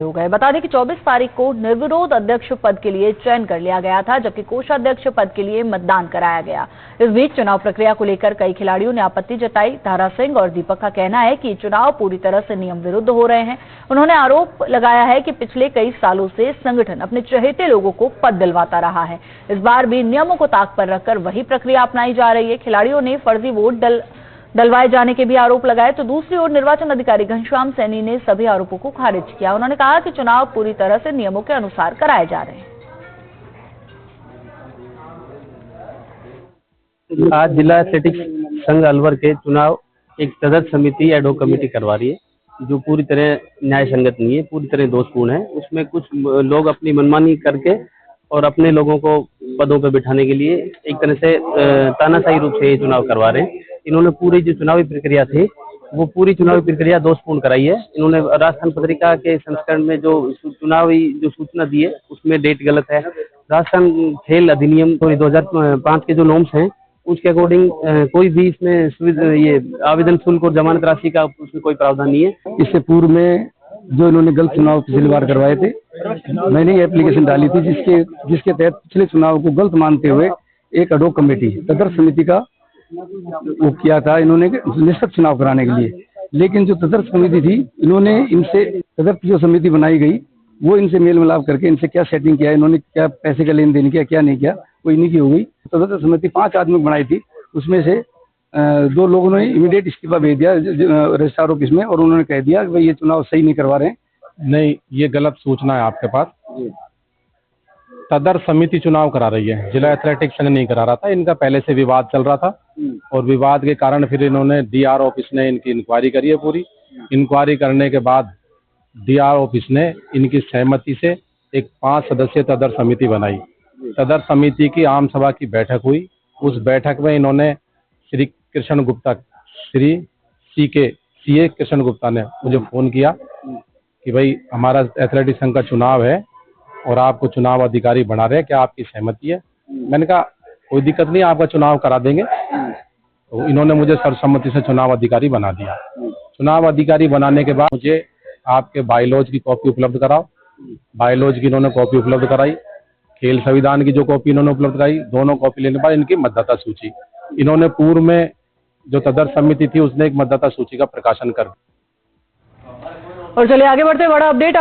हो गए। बता दें कि 24 तारीख को निर्विरोध अध्यक्ष पद के लिए चयन कर लिया गया था, जबकि कोषाध्यक्ष पद के लिए मतदान कराया गया। इस बीच चुनाव प्रक्रिया को लेकर कई खिलाड़ियों ने आपत्ति जताई। तारा सिंह और दीपक का कहना है कि चुनाव पूरी तरह से नियम विरुद्ध हो रहे हैं। उन्होंने आरोप लगाया है कि पिछले कई सालों से संगठन अपने चहेते लोगों को पद दिलवाता रहा है। इस बार भी नियमों को ताक पर रखकर वही प्रक्रिया अपनाई जा रही है। खिलाड़ियों ने फर्जी वोट डलवाए जाने के भी आरोप लगाए, तो दूसरी ओर निर्वाचन अधिकारी घनश्याम सैनी ने सभी आरोपों को खारिज किया। उन्होंने कहा कि चुनाव पूरी तरह से नियमों के अनुसार कराए जा रहे हैं। आज जिला एथलेटिक्स संघ अलवर के चुनाव एक तदर्थ समिति एड हॉक कमेटी करवा रही है, जो पूरी तरह न्याय संगत नहीं है, पूरी तरह दोषपूर्ण है। उसमें कुछ लोग अपनी मनमानी करके और अपने लोगों को पदों पर बिठाने के लिए एक तरह से तानाशाही रूप से ये चुनाव करवा रहे हैं। इन्होंने पूरी जो चुनावी प्रक्रिया थी वो पूरी चुनावी प्रक्रिया दोषपूर्ण कराई है। इन्होंने राजस्थान पत्रिका के संस्करण में जो चुनावी जो सूचना दी है उसमें डेट गलत है। राजस्थान खेल अधिनियम 2005 के जो नॉर्म्स हैं उसके अकॉर्डिंग कोई भी इसमें ये आवेदन शुल्क और जमानत राशि का उसमें कोई प्रावधान नहीं है। इससे पूर्व में जो इन्होंने गलत चुनाव पिछली बार करवाए थे, मैंने ये एप्लीकेशन डाली थी जिसके तहत पिछले चुनाव को गलत मानते हुए एक एड हॉक कमेटी तदर्थ समिति का वो किया था इन्होंने निष्पक्ष चुनाव कराने के लिए। लेकिन जो तदर्थ समिति थी, इन्होंने इनसे तदर्थ जो समिति बनाई गई वो इनसे मेल मिलाप करके इनसे क्या सेटिंग किया, इन्होंने क्या पैसे का लेन देन किया, क्या नहीं किया, वो इन्हीं की हो गई। तदर्थ समिति 5 आदमी बनाई थी, उसमें से 2 लोगों ने इमीडिएट इस्तीफा भेज दिया रजिस्ट्रार ऑफिस में, और उन्होंने कह दिया कि भाई ये चुनाव सही नहीं करवा रहे हैं। नहीं, ये गलत सूचना है आपके पास। तदर्थ समिति चुनाव करा रही है, जिला एथलेटिक्स संघ नहीं करा रहा था। इनका पहले से विवाद चल रहा था और विवाद के कारण फिर इन्होंने डीआर ऑफिस ने इनकी इंक्वायरी करी है। पूरी इंक्वायरी करने के बाद डीआर ऑफिस ने इनकी सहमति से एक 5 सदस्यीय तदर्थ समिति बनाई। तदर्थ समिति की आम सभा की बैठक हुई। उस बैठक में इन्होंने श्री कृष्ण गुप्ता, श्री सीए कृष्ण गुप्ता ने मुझे फोन किया कि भाई हमारा एथलेटिक्स संघ का चुनाव है और आपको चुनाव अधिकारी बना रहे हैं, क्या आपकी सहमति है? मैंने कहा कोई दिक्कत नहीं, आपका चुनाव करा देंगे। तो इन्होंने मुझे सर्वसम्मति से चुनाव अधिकारी बना दिया। चुनाव अधिकारी बनाने के बाद मुझे आपके बायलॉज की कॉपी उपलब्ध कराओ। बायलॉज की इन्होंने कॉपी उपलब्ध कराई। खेल संविधान की जो कॉपी इन्होंने उपलब्ध कराई, दोनों कॉपी लेने के बाद इनकी मतदाता सूची, इन्होंने पूर्व में जो तदर्थ समिति थी उसने एक मतदाता सूची का प्रकाशन कर। और चलिए आगे बढ़ते, बड़ा अपडेट